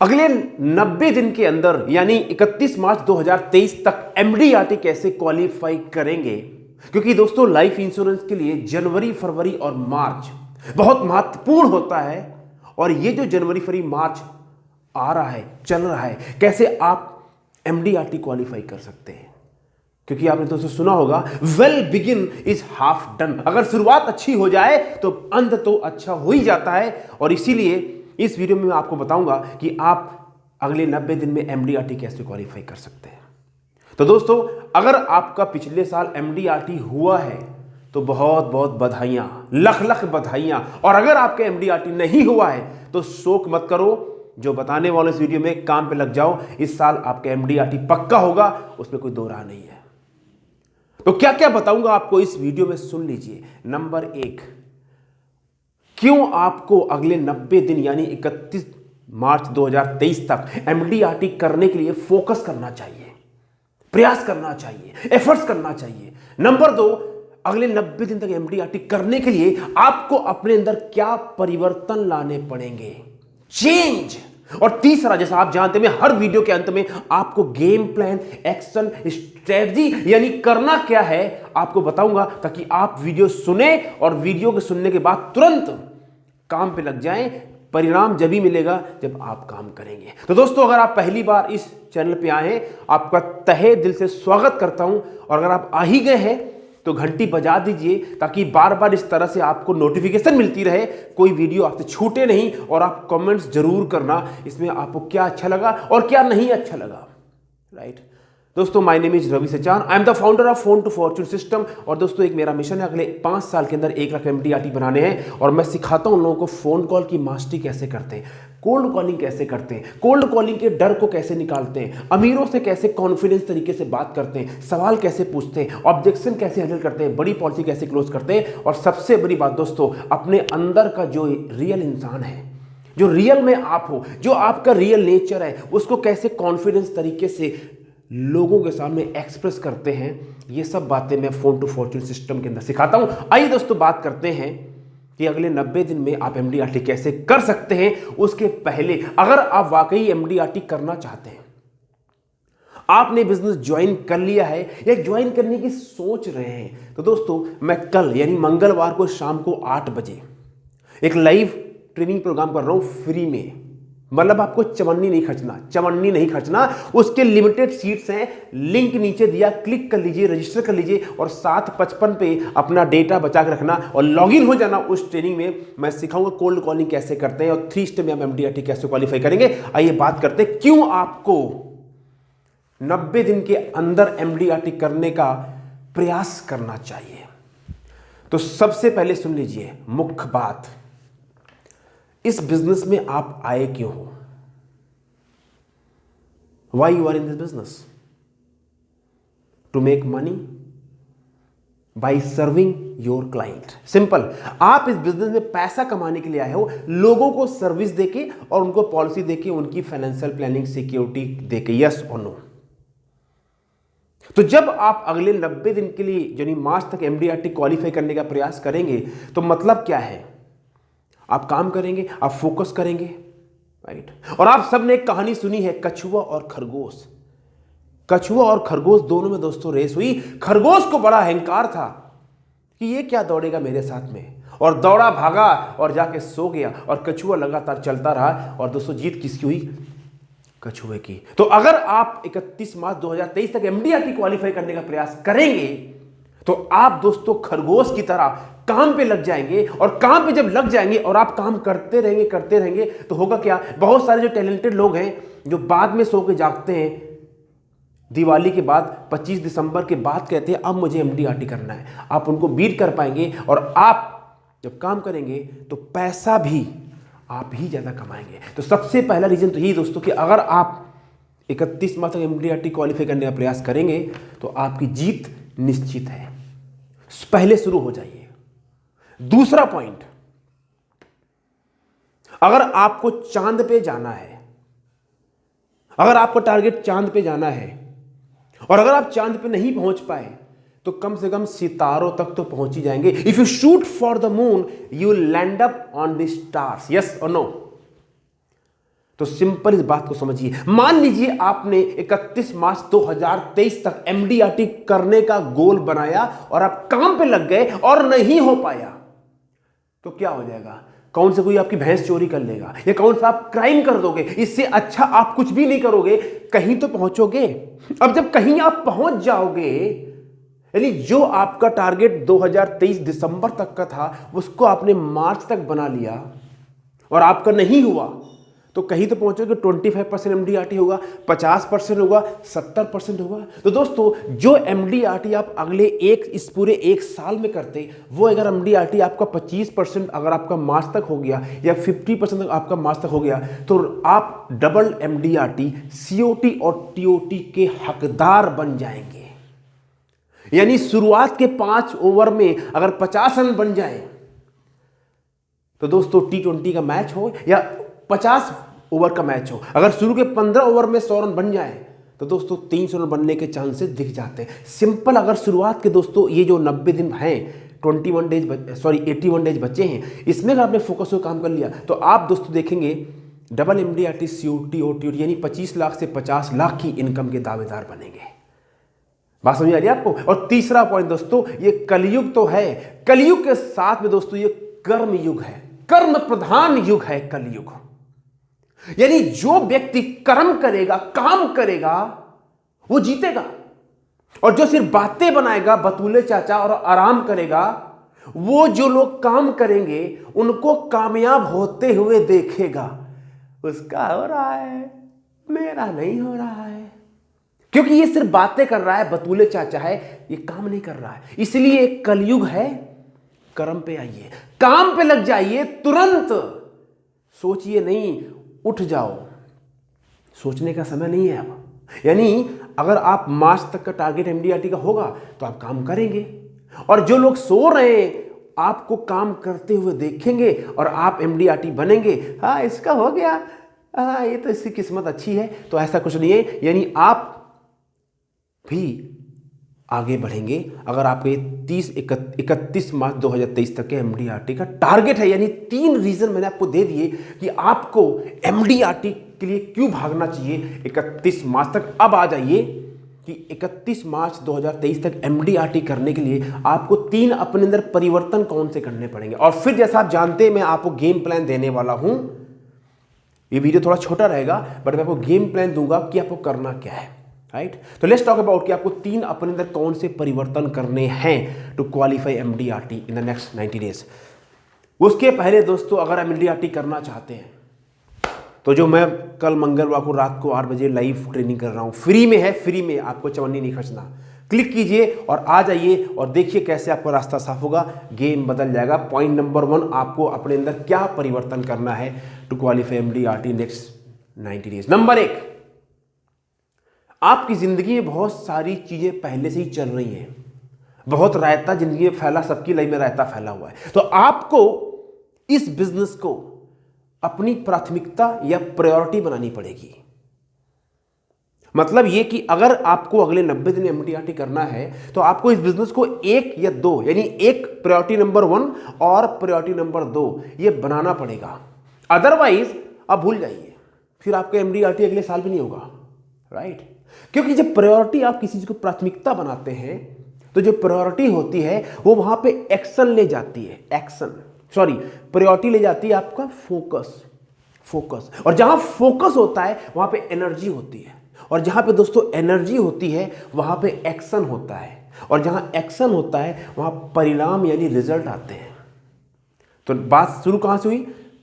अगले 90 दिन के अंदर यानी 31 मार्च 2023 तक एमडीआरटी कैसे क्वालिफाई करेंगे, क्योंकि दोस्तों लाइफ इंश्योरेंस के लिए जनवरी, फरवरी और मार्च बहुत महत्वपूर्ण होता है। और ये जो जनवरी, फरवरी, मार्च आ रहा है, चल रहा है, कैसे आप एमडीआरटी क्वालिफाई कर सकते हैं। क्योंकि आपने दोस्तों सुना होगा, well begin is half done. अगर शुरुआत अच्छी हो जाए तो अंत तो अच्छा हो ही जाता है। और इसीलिए इस वीडियो में मैं आपको बताऊंगा कि आप अगले 90 दिन में एमडीआरटी कैसे क्वालिफाई कर सकते हैं। तो दोस्तों, अगर आपका पिछले साल एमडीआरटी हुआ है तो बहुत बहुत बधाइयां, लख लख बधाइयां। और अगर आपका एमडीआरटी नहीं हुआ है तो शोक मत करो, जो बताने वाले इस वीडियो में काम पे लग जाओ। इस साल आपका एमडीआरटी पक्का होगा, उसमें कोई दो राह नहीं है। तो क्या क्या बताऊंगा आपको इस वीडियो में, सुन लीजिए। नंबर 1, क्यों आपको अगले 90 दिन यानी 31 मार्च 2023 तक एमडीआरटी करने के लिए फोकस करना चाहिए, प्रयास करना चाहिए, एफर्ट्स करना चाहिए। नंबर 2, अगले 90 दिन तक एमडीआरटी करने के लिए आपको अपने अंदर क्या परिवर्तन लाने पड़ेंगे, चेंज। और तीसरा, जैसा आप जानते हैं, मैं हर वीडियो के अंत में आपको गेम प्लान, एक्शन, स्ट्रेटजी यानी करना क्या है आपको बताऊंगा, ताकि आप वीडियो सुने और वीडियो के सुनने के बाद तुरंत काम पे लग जाएं। परिणाम जब ही मिलेगा जब आप काम करेंगे। तो दोस्तों, अगर आप पहली बार इस चैनल पे आए हैं, आपका तहे दिल से स्वागत करता हूं। और अगर आप आ ही गए हैं तो घंटी बजा दीजिए, ताकि बार बार इस तरह से आपको नोटिफिकेशन मिलती रहे, कोई वीडियो आपसे छूटे नहीं। और आप कमेंट्स जरूर करना, इसमें आपको क्या अच्छा लगा और क्या नहीं अच्छा लगा, राइट। दोस्तों, my name is Ravi Sachan, I am the founder of Phone to Fortune system. और दोस्तों, एक मेरा मिशन है अगले 5 साल के अंदर 1 लाख एमडीआरटी बनाने हैं। और मैं सिखाता हूं उन लोगों को फोन कॉल की मास्टरी कैसे करते हैं, कोल्ड कॉलिंग कैसे करते हैं, कोल्ड कॉलिंग के डर को कैसे निकालते हैं, अमीरों से कैसे कॉन्फिडेंस तरीके से बात करते हैं, सवाल कैसे पूछते हैं, ऑब्जेक्शन कैसे हैंडल करते हैं, बड़ी पॉलिसी कैसे क्लोज करते हैं। और सबसे बड़ी बात दोस्तों, अपने अंदर का जो रियल इंसान है, जो रियल में आप हो, जो आपका रियल नेचर है, उसको कैसे कॉन्फिडेंस तरीके से लोगों के सामने एक्सप्रेस करते हैं। ये सब बातें मैं फोन टू फॉर्च्यून सिस्टम के अंदर सिखाता हूं। आइए दोस्तों, बात करते हैं कि अगले 90 दिन में आप एमडीआरटी कैसे कर सकते हैं। उसके पहले, अगर आप वाकई एमडीआरटी करना चाहते हैं, आपने बिजनेस ज्वाइन कर लिया है या ज्वाइन करने की सोच रहे हैं, तो दोस्तों मैं कल यानी मंगलवार को शाम को 8 बजे एक लाइव ट्रेनिंग प्रोग्राम कर रहा हूं फ्री में। मतलब आपको चवन्नी नहीं खर्चना। उसके लिमिटेड सीट्स हैं, लिंक नीचे दिया, क्लिक कर लीजिए, रजिस्टर कर लीजिए और 7:55 पे अपना डेटा बचा के रखना और लॉगिन हो जाना उस ट्रेनिंग में। मैं सिखाऊंगा कोल्ड कॉलिंग कैसे करते हैं और 3 स्टेप में हम एमडीआरटी कैसे क्वालिफाई करेंगे। आइए बात करते हैं क्यों आपको 90 दिन के अंदर एमडीआरटी करने का प्रयास करना चाहिए। तो सबसे पहले सुन लीजिए मुख्य बात, इस बिजनेस में आप आए क्यों हो, why you are in this business, to make money by serving your client. Simple, आप इस बिजनेस में पैसा कमाने के लिए आए हो, लोगों को सर्विस देके और उनको पॉलिसी देके, उनकी फाइनेंशियल प्लानिंग, सिक्योरिटी देके। यस और नो। तो जब आप अगले 90 दिन के लिए यानी मार्च तक एमडीआरटी क्वालिफाई करने का प्रयास करेंगे, तो मतलब क्या है, आप काम करेंगे, आप फोकस करेंगे, राइट। और आप सबने एक कहानी सुनी है, कछुआ और खरगोश। कछुआ और खरगोश दोनों में दोस्तों रेस हुई। खरगोश को बड़ा अहंकार था कि ये क्या दौड़ेगा मेरे साथ में, और दौड़ा, भागा और जाके सो गया। और कछुआ लगातार चलता रहा और दोस्तों जीत किसकी हुई, कछुए की। तो अगर आप 31 मार्च 2023 तक एमडीआरटी क्वालिफाई करने का प्रयास करेंगे, तो आप दोस्तों खरगोश की तरह काम पे लग जाएंगे। और काम पे जब लग जाएंगे और आप काम करते रहेंगे तो होगा क्या, बहुत सारे जो टैलेंटेड लोग हैं जो बाद में सो के जागते हैं, दिवाली के बाद 25 दिसंबर के बाद कहते हैं अब मुझे एमडीआरटी करना है, आप उनको बीट कर पाएंगे। और आप जब काम करेंगे तो पैसा भी आप ही ज्यादा कमाएंगे। तो सबसे पहला रीजन तो यही दोस्तों कि अगर आप 31 मार्च तक एमडीआरटी क्वालिफाई करने का प्रयास करेंगे तो आपकी जीत निश्चित है। पहले शुरू हो जाइए। दूसरा पॉइंट, अगर आपको चांद पे जाना है, अगर आपका टारगेट चांद पे जाना है और अगर आप चांद पे नहीं पहुंच पाए तो कम से कम सितारों तक तो पहुंच ही जाएंगे। If you shoot for the moon you land up on the stars. Yes और नो। तो सिंपल इस बात को समझिए, मान लीजिए आपने 31 मार्च 2023 तक एमडीआरटी करने का गोल बनाया और आप काम पे लग गए और नहीं हो पाया, तो क्या हो जाएगा? कौन से कोई आपकी भैंस चोरी कर लेगा या कौन सा आप क्राइम कर दोगे? इससे अच्छा आप कुछ भी नहीं करोगे, कहीं तो पहुंचोगे। अब जब कहीं आप पहुंच जाओगे, यानी जो आपका टारगेट 2023 दिसंबर तक का था उसको आपने मार्च तक बना लिया और आपका नहीं हुआ, तो कहीं तो पहुंचोगे। 25% एमडीआरटी होगा, 50% होगा, 70% होगा। तो दोस्तों जो एमडीआरटी आप अगले इस पूरे एक साल में करते, वो अगर एमडीआरटी आपका 25% अगर आपका मार्च तक हो गया या 50% आपका मार्च तक हो गया, तो आप डबल एमडीआरटी, सीओटी और टीओटी के हकदार बन जाएंगे। यानी शुरुआत के 5 ओवर में अगर 50 रन बन जाए, तो दोस्तों T20 का मैच हो या 50 ओवर का मैच हो, अगर शुरू के 15 ओवर में 100 रन बन जाए, तो दोस्तों 300 रन बनने के चांसेस दिख जाते हैं। सिंपल, अगर शुरुआत के दोस्तों ये जो 90 दिन हैं, 81 डेज बचे हैं, इसमें अगर आपने फोकस होकर काम कर लिया, तो आप दोस्तों देखेंगे डबल एमडीआरटी, सीओटी और टीओटी यानी 25 लाख से 50 लाख की इनकम के दावेदार बनेंगे। बात समझ आ रही है आपको? और तीसरा पॉइंट दोस्तों, ये कलयुग तो है, कलयुग के साथ में दोस्तों ये कर्म युग है, कर्म प्रधान युग है कलयुग। यानी जो व्यक्ति कर्म करेगा, काम करेगा, वो जीतेगा। और जो सिर्फ बातें बनाएगा, बतूले चाचा, और आराम करेगा, वो जो लोग काम करेंगे उनको कामयाब होते हुए देखेगा। उसका हो रहा है, मेरा नहीं हो रहा है, क्योंकि ये सिर्फ बातें कर रहा है, बतूले चाचा है, ये काम नहीं कर रहा है। इसलिए कलयुग है, कर्म पे आइए, काम पे लग जाइए, तुरंत सोचिए नहीं, उठ जाओ। सोचने का समय नहीं है अब। यानी अगर आप मार्च तक का टारगेट एमडीआरटी का होगा तो आप काम करेंगे, और जो लोग सो रहे हैं आपको काम करते हुए देखेंगे और आप एमडीआरटी बनेंगे। हाँ, इसका हो गया, हाँ ये तो इसकी किस्मत अच्छी है, तो ऐसा कुछ नहीं है। यानी आप भी आगे बढ़ेंगे अगर आपके 31 मार्च 2023 तक के एमडीआरटी का टारगेट है। यानी 3 रीजन मैंने आपको दे दिए कि आपको एमडीआरटी के लिए क्यों भागना चाहिए 31 मार्च तक। अब आ जाइए कि 31 मार्च 2023 तक एमडीआरटी करने के लिए आपको 3 अपने अंदर परिवर्तन कौन से करने पड़ेंगे। और फिर जैसा आप जानते हैं, मैं आपको गेम प्लान देने वाला हूं। ये वीडियो थोड़ा छोटा रहेगा, बट मैं आपको गेम प्लान दूंगा कि आपको करना क्या है, राइट। तो लेट्स टॉक अबाउट कि आपको 3 अपने अंदर कौन से परिवर्तन करने हैं to qualify MDRT in the next 90 days. उसके पहले दोस्तों, अगर आप एमडीआरटी करना चाहते हैं तो जो मैं कल मंगलवार को रात को 8 बजे लाइव ट्रेनिंग कर रहा हूं, फ्री में है, फ्री में, आपको चवन्नी नहीं खर्चना। क्लिक कीजिए और आ जाइए और देखिए कैसे आपका रास्ता साफ होगा, गेम बदल जाएगा। पॉइंट नंबर 1, आपको अपने अंदर क्या परिवर्तन करना है to qualify MDRT next 90 days. Number 1, आपकी जिंदगी में बहुत सारी चीजें पहले से ही चल रही हैं, बहुत रायता जिंदगी में फैला, सबकी लाइफ में रायता फैला हुआ है। तो आपको इस बिजनेस को अपनी प्राथमिकता या प्रायोरिटी बनानी पड़ेगी। मतलब यह कि अगर आपको अगले 90 दिन एमडीआरटी करना है तो आपको इस बिजनेस को 1 या 2, यानी एक प्रायोरिटी नंबर 1 और प्रायोरिटी नंबर 2 ये बनाना पड़ेगा। अदरवाइज आप भूल जाइए, फिर आपका एमडीआरटी अगले साल भी नहीं होगा, राइट। क्योंकि जब प्रायोरिटी, आप किसी चीज को प्राथमिकता बनाते हैं, तो जो प्रायोरिटी होती है वो वहां पे एक्शन ले जाती है, प्रायोरिटी ले जाती है आपका फोकस। और जहां फोकस होता है वहां पे एनर्जी होती है, और जहां पे दोस्तों एनर्जी होती है वहां पे एक्शन होता है, और जहां एक्शन होता है वहां परिणाम यानी रिजल्ट आते हैं। तो बात शुरू कहां से हुई?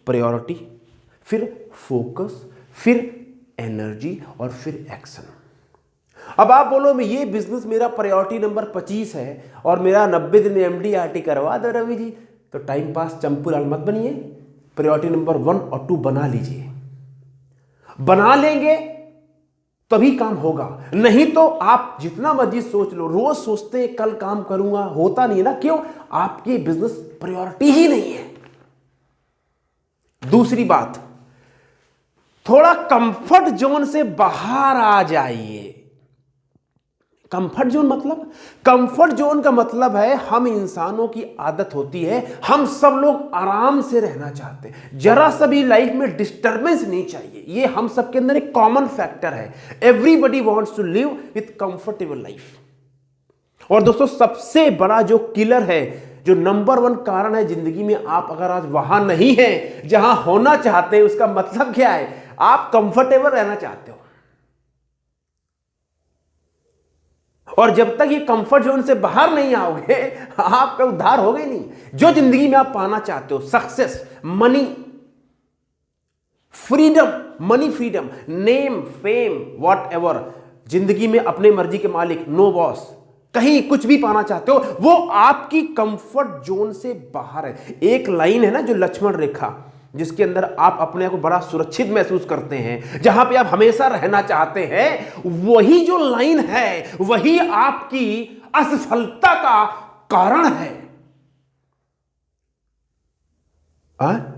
प्रायोरिटी, फिर फोकस, फिर एनर्जी और फिर एक्शन। अब आप बोलो मैं ये बिजनेस मेरा प्रायोरिटी नंबर 25 है और मेरा 90 दिन में एमडीआरटी करवा दो रवि जी, तो टाइम पास चंपूलाल मत बनिए, प्रायोरिटी नंबर 1 और 2 बना लीजिए। बना लेंगे तभी काम होगा, नहीं तो आप जितना मर्जी सोच लो, रोज सोचते हैं कल काम करूंगा, होता नहीं है ना। क्यों? आपकी बिजनेस प्रायोरिटी ही नहीं है। दूसरी बात, थोड़ा कंफर्ट जोन से बाहर आ जाइए। कंफर्ट जोन मतलब, कंफर्ट जोन का मतलब है हम इंसानों की आदत होती है, हम सब लोग आराम से रहना चाहते हैं, जरा सा भी लाइफ में डिस्टरबेंस नहीं चाहिए। ये हम सब के अंदर एक कॉमन फैक्टर है। Everybody wants to live with comfortable life. और दोस्तों सबसे बड़ा जो किलर है, जो नंबर 1 कारण है जिंदगी में, आप अगर आज वहां नहीं है जहां होना चाहते हैं, उसका मतलब क्या है? आप कंफर्टेबल रहना चाहते हो। और जब तक ये कंफर्ट जोन से बाहर नहीं आओगे, आपका उद्धार होगा ही नहीं। जो जिंदगी में आप पाना चाहते हो, success, money, freedom, money freedom, name, fame, what ever, जिंदगी में अपने मर्जी के मालिक, नो बॉस, कहीं कुछ भी पाना चाहते हो, वो आपकी कंफर्ट जोन से बाहर है। एक लाइन है ना, जो लक्ष्मण रेखा, जिसके अंदर आप अपने आप को बड़ा सुरक्षित महसूस करते हैं, जहां पे आप हमेशा रहना चाहते हैं, वही जो लाइन है, वही आपकी असफलता का कारण है।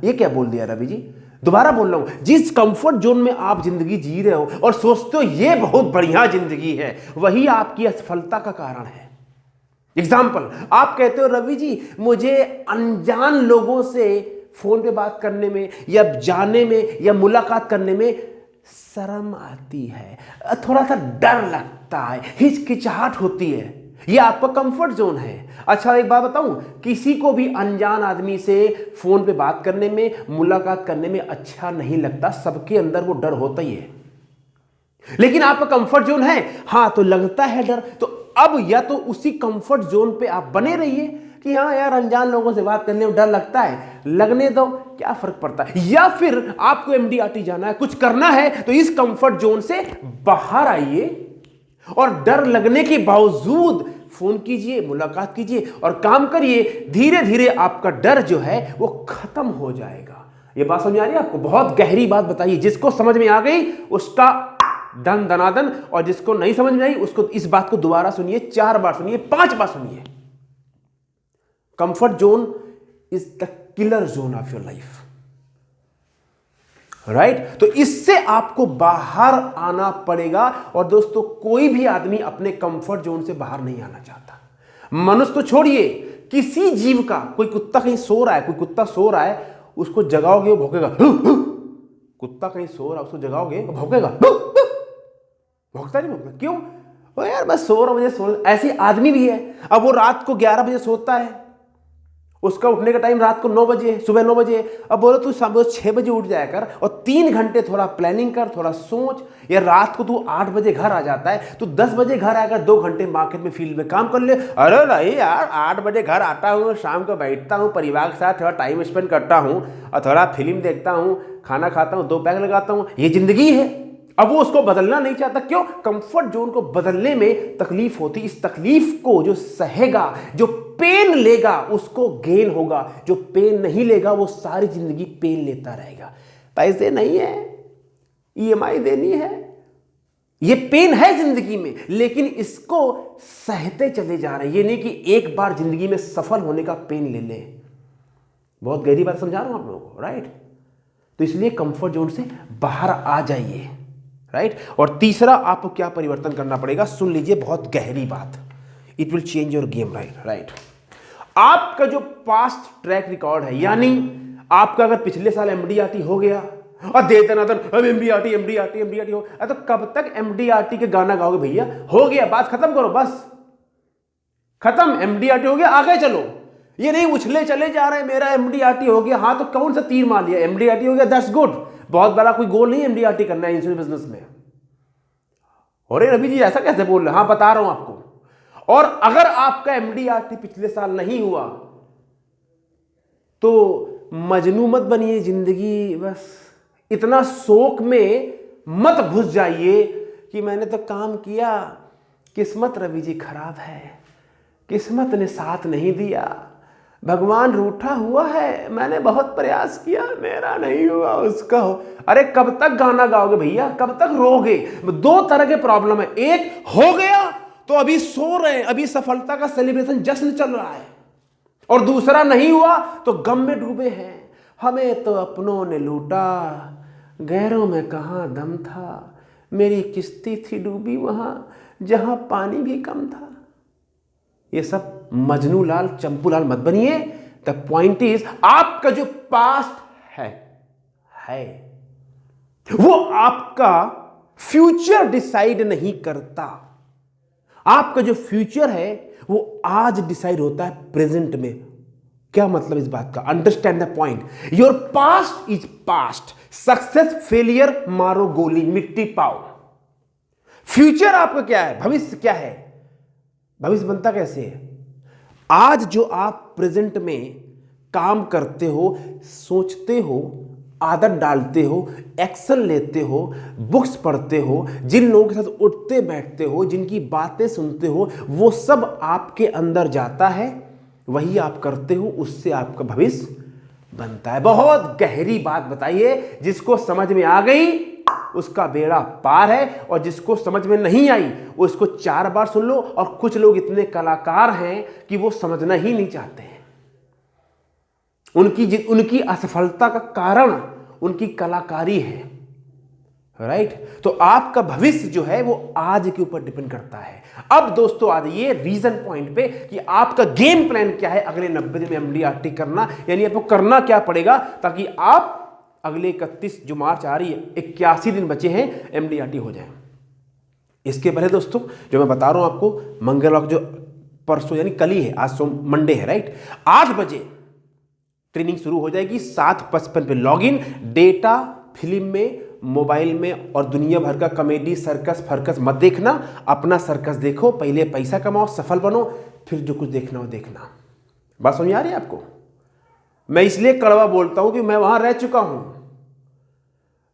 ये क्या बोल दिया रवि जी? दोबारा बोल रहा हूं, जिस कंफर्ट जोन में आप जिंदगी जी रहे हो और सोचते हो ये बहुत बढ़िया जिंदगी है, वही आपकी असफलता का कारण है। एग्जाम्पल, आप कहते हो रवि जी मुझे अनजान लोगों से फोन पे बात करने में या जाने में या मुलाकात करने में शर्म आती है, थोड़ा सा डर लगता है, हिचकिचाहट होती है, ये आपका कंफर्ट जोन है। अच्छा एक बात बताऊं, किसी को भी अनजान आदमी से फोन पे बात करने में, मुलाकात करने में अच्छा नहीं लगता, सबके अंदर वो डर होता ही है। लेकिन आपका कंफर्ट जोन है, हां, तो लगता है डर, तो अब या तो उसी कंफर्ट जोन पे आप बने रहिए कि हाँ यार अनजान लोगों से बात करने में डर लगता है, लगने दो, क्या फर्क पड़ता है। या फिर आपको एमडीआरटी जाना है, कुछ करना है, तो इस कंफर्ट जोन से बाहर आइए और डर लगने के बावजूद फोन कीजिए, मुलाकात कीजिए और काम करिए। धीरे धीरे आपका डर जो है वो खत्म हो जाएगा। ये बात समझ आ रही है आपको? बहुत गहरी बात बताइए, जिसको समझ में आ गई उसका दन दनादन, और जिसको नहीं समझ में आई उसको इस बात को दोबारा सुनिए, 4 बार सुनिए, 5 बार सुनिए। Comfort zone is the killer zone of your life, right? तो इससे आपको बाहर आना पड़ेगा। और दोस्तों कोई भी आदमी अपने कंफर्ट जोन से बाहर नहीं आना चाहता। मनुष्य तो छोड़िए, किसी जीव का, कोई कुत्ता कहीं सो रहा है, कोई कुत्ता सो रहा है, उसको जगाओगे वो भौंकेगा। कुत्ता कहीं सो रहा है, उसको जगाओगे वो भौंकेगा। भौंकता नहीं भौंकता? क्यों? ओ यार बस सो रहा हूं, मुझे सो। ऐसे आदमी भी है। अब वो रात को 11 बजे सोता है, उसका उठने का टाइम रात को 9 बजे, सुबह 9 बजे। अब बोलो तू शाम को 6 बजे उठ जाया कर और 3 घंटे थोड़ा प्लानिंग कर, थोड़ा सोच। या रात को तू 8 बजे घर आ जाता है, तो 10 बजे घर आकर 2 घंटे मार्केट में फील्ड में काम कर ले। अरे नहीं यार, 8 बजे घर आता हूँ, शाम को बैठता हूँ, परिवार के साथ थोड़ा टाइम स्पेंड करता हूँ और थोड़ा फिल्म देखता हूँ, खाना खाता हूँ, 2 पैक लगाता हूँ, ये जिंदगी है। अब वो उसको बदलना नहीं चाहता। क्यों? कंफर्ट जोन को बदलने में तकलीफ होती। इस तकलीफ को जो सहेगा, जो पेन लेगा, उसको गेन होगा। जो पेन नहीं लेगा वो सारी जिंदगी पेन लेता रहेगा। पैसे नहीं है, ईएमआई देनी है, ये पेन है जिंदगी में, लेकिन इसको सहते चले जा रहे हैं। ये नहीं कि एक बार जिंदगी में सफल होने का पेन ले ले। बहुत गहरी बात समझा रहा हूं आप लोगों को, राइट? तो इसलिए कंफर्ट जोन से बाहर आ जाइए, राइट? और तीसरा आपको क्या परिवर्तन करना पड़ेगा, सुन लीजिए, बहुत गहरी बात। It will change your game, right? आपका जो पास्ट ट्रैक रिकॉर्ड है, यानी आपका अगर पिछले साल एमडीआरटी हो गया और दे दनादन अब एमडीआरटी एमडीआरटी एमडीआरटी हो, तो कब तक एमडीआरटी के गाना गाओगे भैया? हो गया, बात खत्म करो, बस खत्म। एमडीआरटी हो गया, आगे चलो। ये नहीं उछले चले जा रहे हैं मेरा एमडीआरटी हो गया। हाँ, तो कौन सा तीर मार लिया? एमडीआरटी हो गया, दैट्स गुड। बहुत बड़ा कोई गोल नहीं एमडीआरटी करना है इंश्योरेंस बिजनेस में। अरे रवि जी ऐसा कैसे बोल रहे? हाँ, बता रहा हूं आपको। और अगर आपका एमडीआरटी पिछले साल नहीं हुआ तो मजनू मत बनिए जिंदगी, बस इतना शोक में मत घुस जाइए कि मैंने तो काम किया, किस्मत रवि जी खराब है, किस्मत ने साथ नहीं दिया, भगवान रूठा हुआ है, मैंने बहुत प्रयास किया, मेरा नहीं हुआ, उसका हो। अरे कब तक गाना गाओगे भैया? कब तक रोगे? 2 तरह के प्रॉब्लम है। एक, हो गया तो अभी सो रहे हैं, अभी सफलता का सेलिब्रेशन, जश्न चल रहा है। और दूसरा, नहीं हुआ तो गम में डूबे हैं, हमें तो अपनों ने लूटा, गैरों में कहां दम था, मेरी किश्ती थी डूबी वहां जहां पानी भी कम था। ये सब मजनू लाल चंपू लाल मत बनिए। द पॉइंट इज आपका जो पास्ट है वो आपका फ्यूचर डिसाइड नहीं करता। आपका जो फ्यूचर है वो आज डिसाइड होता है प्रेजेंट में। क्या मतलब इस बात का? Understand the point. Your past is past. Success failure मारो गोली मिट्टी पाओ। फ्यूचर आपका क्या है? भविष्य क्या है? भविष्य बनता कैसे है? आज जो आप प्रेजेंट में काम करते हो, सोचते हो, आदत डालते हो, एक्शन लेते हो, बुक्स पढ़ते हो, जिन लोगों के साथ उठते बैठते हो, जिनकी बातें सुनते हो, वो सब आपके अंदर जाता है, वही आप करते हो, उससे आपका भविष्य बनता है। बहुत गहरी बात बताइए। जिसको समझ में आ गई उसका बेड़ा पार है, और जिसको समझ में नहीं आई वो इसको 4 बार सुन लो। और कुछ लोग इतने कलाकार हैं कि वो समझना ही नहीं चाहते हैं। उनकी असफलता का कारण उनकी कलाकारी है, राइट? तो आपका भविष्य जो है वो आज के ऊपर डिपेंड करता है। अब दोस्तों आ जाइए रीजन पॉइंट पे कि आपका गेम प्लान क्या है अगले 90 दिन में एमडीआरटी करना, यानी आपको करना क्या पड़ेगा ताकि आप अगले 31 जो मार्च आ रही है, 81 दिन बचे हैं, एमडीआरटी हो जाए। इसके पहले दोस्तों जो मैं बता रहा हूं आपको, मंगलवार जो परसों यानी कल ही है, आज मंडे है, राइट? 8 बजे ट्रेनिंग शुरू हो जाएगी। 7:55 पे लॉगिन। डेटा फिल्म में, मोबाइल में, और दुनिया भर का कॉमेडी सर्कस फर्कस मत देखना। अपना सर्कस देखो, पहले पैसा कमाओ, सफल बनो, फिर जो कुछ देखना हो देखना। बात समझ आ रही है आपको? मैं इसलिए कड़वा बोलता हूं कि मैं वहां रह चुका हूं।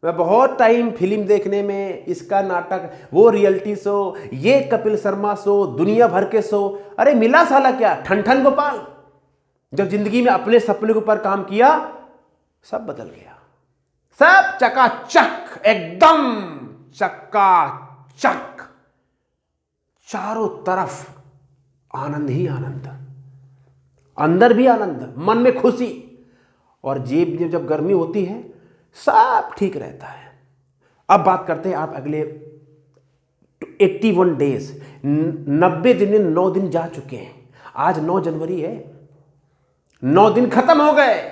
मैं बहुत टाइम फिल्म देखने में, इसका नाटक, वो रियलिटी शो, ये कपिल शर्मा शो, दुनिया भर के शो, अरे मिला साला क्या? ठन गोपाल। जब जिंदगी में अपने सपने के ऊपर काम किया, सब बदल गया। सब चकाचक, एकदम चकाचक, चारों तरफ आनंद ही आनंद, अंदर भी आनंद, मन में खुशी, और जेब में जब गर्मी होती है सब ठीक रहता है। अब बात करते हैं आप अगले 81 डेज, 90 दिन में 9 दिन जा चुके हैं। आज 9 जनवरी है, 9 दिन खत्म हो गए।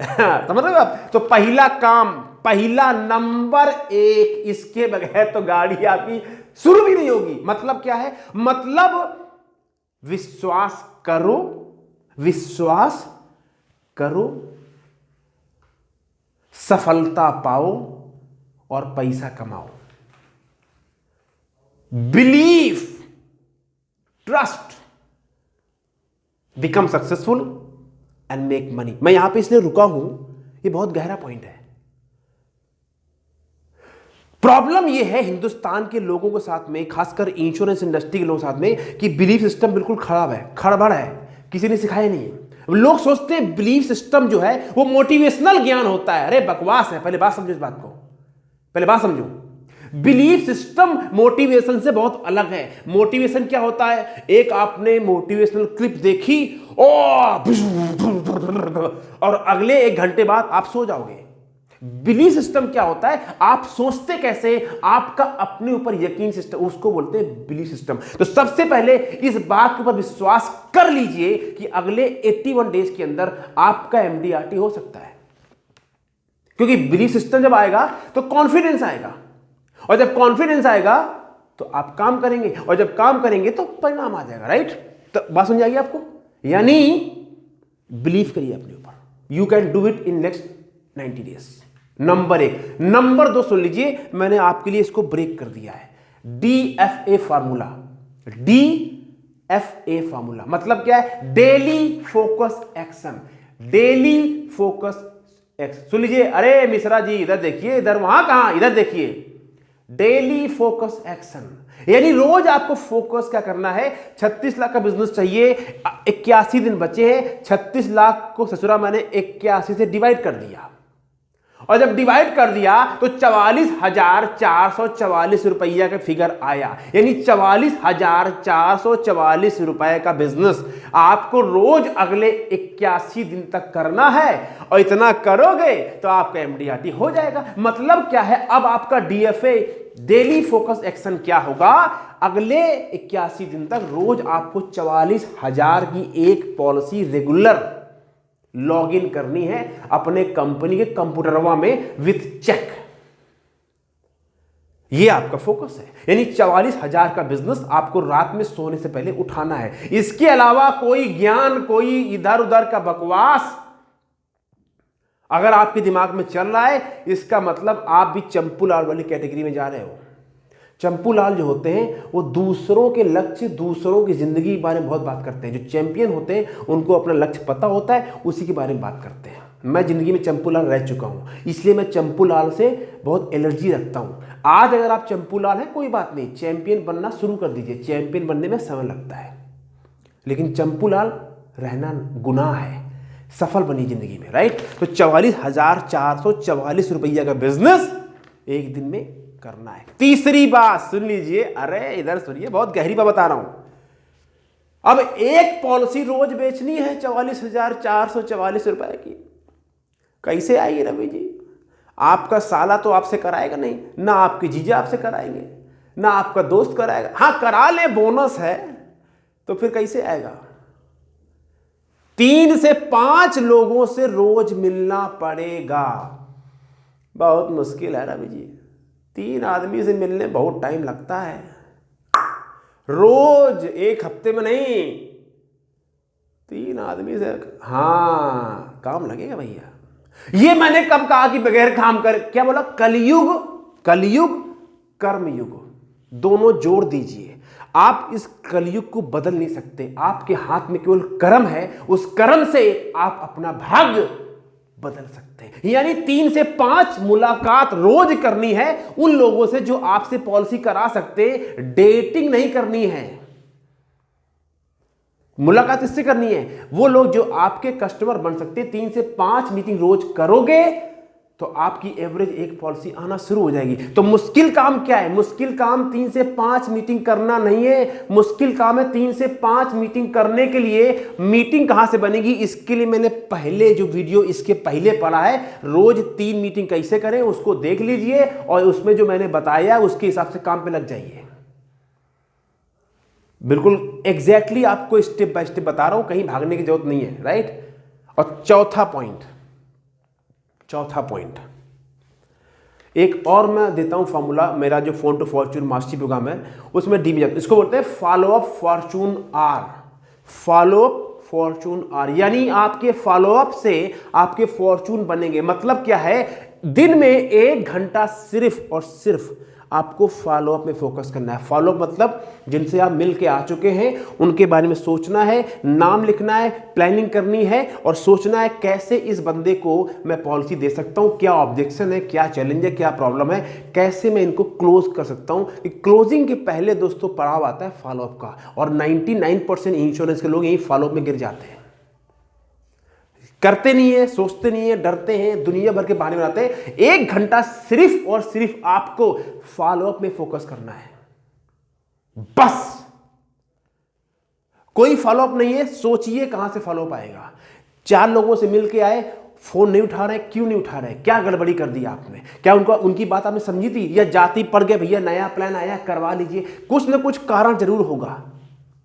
समझ रहे हो आप? तो पहला काम, पहला नंबर 1, इसके बगैर तो गाड़ी आपकी शुरू भी नहीं होगी। मतलब क्या है? मतलब विश्वास करो, विश्वास करो, सफलता पाओ और पैसा कमाओ। Believe, trust, become successful and make money. मैं यहां पे इसलिए रुका हूं, ये बहुत गहरा पॉइंट है। प्रॉब्लम ये है हिंदुस्तान के लोगों के साथ में, खासकर इंश्योरेंस इंडस्ट्री के लोगों के साथ में, कि बिलीफ सिस्टम बिल्कुल खराब है, खड़बड़ है, किसी ने सिखाया नहीं है। लोग सोचते हैं बिलीफ सिस्टम जो है वो मोटिवेशनल ज्ञान होता है। अरे बकवास है। पहले बात समझो इस बात को, पहले बात समझो। बिलीफ सिस्टम मोटिवेशन से बहुत अलग है। मोटिवेशन क्या होता है? एक आपने मोटिवेशनल क्लिप देखी और अगले 1 घंटे बाद आप सो जाओगे। बिलीफ सिस्टम क्या होता है? आप सोचते कैसे, आपका अपने ऊपर यकीन सिस्टम, उसको बोलते हैं बिलीफ सिस्टम। तो सबसे पहले इस बात के ऊपर विश्वास कर लीजिए कि अगले 81 डेज के अंदर आपका एमडीआरटी हो सकता है। क्योंकि बिलीफ सिस्टम जब आएगा तो कॉन्फिडेंस आएगा, और जब कॉन्फिडेंस आएगा तो आप काम करेंगे, और जब काम करेंगे तो परिणाम आ जाएगा, राइट? तो बात समझ आएगी आपको? यानी बिलीव करिए अपने ऊपर। You can do it in next 90 days. Number 1। Number 2 सुन लीजिए, मैंने आपके लिए इसको ब्रेक कर दिया है। DFA formula. DFA फार्मूला मतलब क्या है? Daily focus action. Daily focus action. सुन लीजिए। अरे मिश्रा जी इधर देखिए, इधर, वहां कहां, इधर देखिए। डेली फोकस एक्शन यानी रोज आपको फोकस क्या करना है? 36 लाख का बिजनेस चाहिए, 81 दिन बचे हैं, 36 लाख को ससुरा मैंने 81 से डिवाइड कर दिया, और जब डिवाइड कर दिया तो 44,444 रुपया का फिगर आया। यानी 44,444 रुपए का बिजनेस आपको रोज अगले 81 दिन तक करना है, और इतना करोगे तो आपका एमडीआरटी हो जाएगा। मतलब क्या है? अब आपका डीएफए डेली फोकस एक्शन क्या होगा? अगले 81 दिन तक रोज आपको 44,000 की एक पॉलिसी रेगुलर लॉग इन करनी है अपने कंपनी के कंप्यूटरवा में विथ चेक। ये आपका फोकस है, यानी 44,000 का बिजनेस आपको रात में सोने से पहले उठाना है। इसके अलावा कोई ज्ञान, कोई इधर उधर का बकवास अगर आपके दिमाग में चल रहा है, इसका मतलब आप भी चंपू लाल वाली कैटेगरी में जा रहे हो। चंपू लाल जो होते हैं वो दूसरों के लक्ष्य, दूसरों की जिंदगी के बारे में बहुत बात करते हैं। जो चैंपियन होते हैं उनको अपना लक्ष्य पता होता है, उसी के बारे में बात करते हैं। मैं जिंदगी में चंपू लाल रह चुका हूं, इसलिए मैं चंपू लाल से बहुत एलर्जी रखता हूं। आज अगर आप चंपू लाल हैं कोई बात नहीं, चैंपियन बनना शुरू कर दीजिए। चैंपियन बनने में समय लगता है, लेकिन चंपू लाल रहना गुनाह है। सफल बनी जिंदगी में, राइट? तो 44,444 रुपया का बिजनेस एक दिन में करना है। तीसरी बात सुन लीजिए, अरे इधर सुनिए, बहुत गहरी बात बता रहा हूं। अब एक पॉलिसी रोज बेचनी है 44,444 रुपए की, कैसे आएगी रवि जी? आपका साला तो आपसे कराएगा नहीं, ना आपके जीजा आपसे कराएंगे, ना आपका दोस्त कराएगा। हाँ करा ले, बोनस है, तो फिर कैसे आएगा? 3 से 5 लोगों से रोज मिलना पड़ेगा। बहुत मुश्किल है रवि जी, 3 आदमी से मिलने बहुत टाइम लगता है। रोज, एक हफ्ते में नहीं, 3 आदमी से हाँ काम लगेगा भैया। ये मैंने कब कहा कि बगैर काम कर, क्या बोला? कलयुग, कलयुग कर्मयुग दोनों जोड़ दीजिए। आप इस कलयुग को बदल नहीं सकते, आपके हाथ में केवल कर्म है। उस कर्म से आप अपना भाग्य बदल सकते हैं। यानी 3 से 5 मुलाकात रोज करनी है उन लोगों से जो आपसे पॉलिसी करा सकते। डेटिंग नहीं करनी है, मुलाकात इससे करनी है वो लोग जो आपके कस्टमर बन सकते। 3 से 5 मीटिंग रोज करोगे तो आपकी एवरेज एक पॉलिसी आना शुरू हो जाएगी। तो मुश्किल काम क्या है? मुश्किल काम 3 से 5 मीटिंग करना नहीं है, मुश्किल काम है 3 से 5 मीटिंग करने के लिए मीटिंग कहां से बनेगी, इसके लिए मैंने पहले जो वीडियो इसके पहले पढ़ा है, रोज 3 मीटिंग कैसे करें उसको देख लीजिए और उसमें जो मैंने बताया उसके हिसाब से काम पे लग जाइए। बिल्कुल एग्जैक्टली आपको स्टेप बाय स्टेप बता रहा हूं, कहीं भागने की जरूरत नहीं है, राइट? और चौथा पॉइंट एक और मैं देता हूं फॉर्मूला। मेरा जो Phone to Fortune mastery programme है उसमें डी में इसको बोलते हैं follow up fortune R. Follow up fortune R यानी आपके फॉलो अप से आपके फॉर्च्यून बनेंगे। मतलब क्या है? दिन में 1 घंटा सिर्फ और सिर्फ आपको फॉलोअप में फोकस करना है। फॉलोअप मतलब जिनसे आप मिल के आ चुके हैं उनके बारे में सोचना है, नाम लिखना है, प्लानिंग करनी है और सोचना है कैसे इस बंदे को मैं पॉलिसी दे सकता हूं, क्या ऑब्जेक्शन है, क्या चैलेंज है, क्या प्रॉब्लम है, कैसे मैं इनको क्लोज कर सकता हूं। क्लोजिंग के पहले दोस्तों पड़ाव आता है फॉलोअप का, और 99% इंश्योरेंस के लोग यही फॉलोअप में गिर जाते हैं। करते नहीं है, सोचते नहीं है, डरते हैं, दुनिया भर के बहाने बनाते हैं। 1 घंटा सिर्फ और सिर्फ आपको फॉलोअप में फोकस करना है, बस। कोई फॉलोअप नहीं है, सोचिए कहां से फॉलोअप आएगा। 4 लोगों से मिलके आए, फोन नहीं उठा रहे, क्यों नहीं उठा रहे? क्या गड़बड़ी कर दी आपने? क्या उनकी बात आपने समझी थी, या जाती पड़ गए भैया नया प्लान आया करवा लीजिए? कुछ ना कुछ कारण जरूर होगा।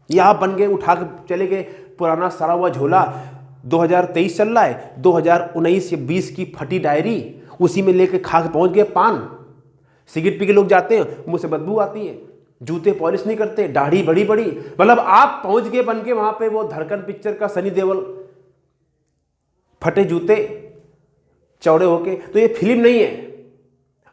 या आप बन गए, उठा के चले गए पुराना सड़ा हुआ झोला, 2023 चल रहा है, 2019 या 20 की फटी डायरी उसी में लेके खा के पहुंच गए। पान सिगरेट पी के लोग जाते हैं, मुंह से बदबू आती है, जूते पॉलिश नहीं करते, दाढ़ी बड़ी बड़ी, मतलब आप पहुंच गए बन के वहां पे वो धड़कन पिक्चर का सनी देओल, फटे जूते, चौड़े होके। तो ये फिल्म नहीं है।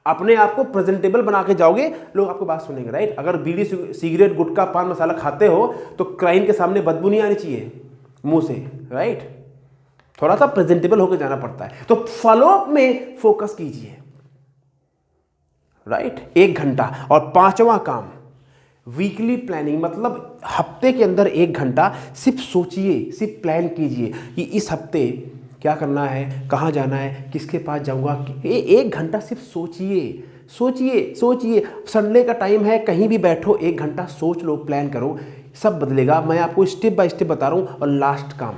अपने आप को प्रेजेंटेबल बना के जाओगे, लोग आपको बात सुनेंगे, राइट? अगर बीड़ी सिगरेट गुटखा पान मसाला खाते हो तो क्लाइंट के सामने बदबू नहीं आनी चाहिए मुंह से, राइट? थोड़ा सा प्रेजेंटेबल होकर जाना पड़ता है। तो फॉलोअप में फोकस कीजिए, राइट? 1 घंटा। और 5वां काम वीकली प्लानिंग, मतलब हफ्ते के अंदर 1 घंटा सिर्फ सोचिए, सिर्फ प्लान कीजिए कि इस हफ्ते क्या करना है, कहाँ जाना है, किसके पास जाऊंगा। 1 घंटा सिर्फ सोचिए, सोचिए, सोचिए। संडे का टाइम है, कहीं भी बैठो, 1 घंटा सोच लो, प्लान करो, सब बदलेगा। मैं आपको स्टेप बाय स्टेप बता रहा हूं। और लास्ट काम,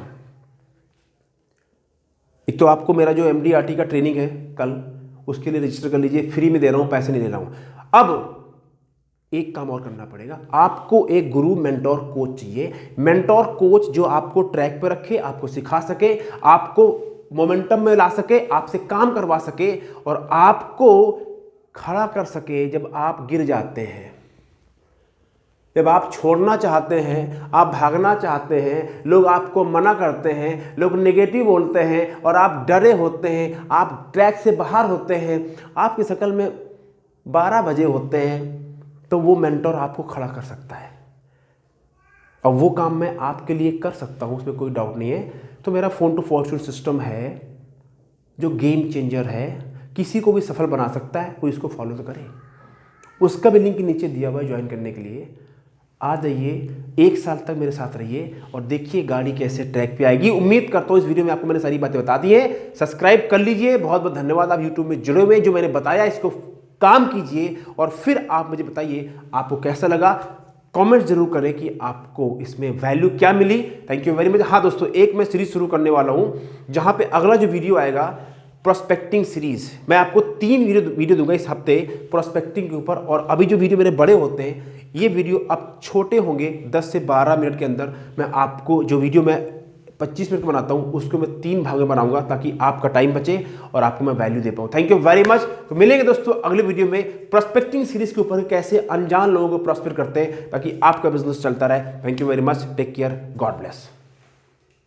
एक तो आपको मेरा जो MDRT का ट्रेनिंग है कल, उसके लिए रजिस्टर कर लीजिए, फ्री में दे रहा हूं, पैसे नहीं ले रहा हूं। अब एक काम और करना पड़ेगा, आपको एक गुरु मेंटोर कोच चाहिए। मेंटोर कोच जो आपको ट्रैक पे रखे, आपको सिखा सके, आपको मोमेंटम में ला सके, आपसे काम करवा सके और आपको खड़ा कर सके जब आप गिर जाते हैं, जब आप छोड़ना चाहते हैं, आप भागना चाहते हैं, लोग आपको मना करते हैं, लोग नेगेटिव बोलते हैं और आप डरे होते हैं, आप ट्रैक से बाहर होते हैं, आपकी शक्ल में 12 बजे होते हैं, तो वो मेंटोर आपको खड़ा कर सकता है। और वो काम मैं आपके लिए कर सकता हूँ, उसमें कोई डाउट नहीं है। तो मेरा फोन टू फॉर्चून सिस्टम है जो गेम चेंजर है, किसी को भी सफल बना सकता है, कोई इसको फॉलो तो करे। उसका भी लिंक नीचे दिया हुआ है ज्वाइन करने के लिए। आ जाइए, 1 साल तक मेरे साथ रहिए और देखिए गाड़ी कैसे ट्रैक पे आएगी। उम्मीद करता हूँ इस वीडियो में आपको मैंने सारी बातें बता दी है। सब्सक्राइब कर लीजिए। बहुत बहुत धन्यवाद, आप यूट्यूब में जुड़े हुए। जो मैंने बताया इसको काम कीजिए और फिर आप मुझे बताइए आपको कैसा लगा। कमेंट जरूर करें कि आपको इसमें वैल्यू क्या मिली। Thank you very much. हाँ दोस्तों, एक मैं सीरीज शुरू करने वाला हूं जहां पे अगला जो वीडियो आएगा प्रोस्पेक्टिंग सीरीज। मैं आपको 3 वीडियो दूंगा इस हफ्ते प्रोस्पेक्टिंग के ऊपर। और अभी जो वीडियो मेरे बड़े होते हैं, ये वीडियो अब छोटे होंगे, 10 से 12 मिनट के अंदर मैं आपको जो वीडियो मैं 25 मिनट बनाता हूं उसको मैं 3 भाग में बनाऊंगा ताकि आपका टाइम बचे और आपको मैं वैल्यू दे पाऊं। Thank you very much. तो मिलेंगे दोस्तों अगले वीडियो में प्रोस्पेक्टिंग सीरीज के ऊपर, कैसे अनजान लोगों को प्रॉस्पेक्ट करते हैं ताकि आपका बिजनेस चलता रहे। Thank you very much. Take care. God bless.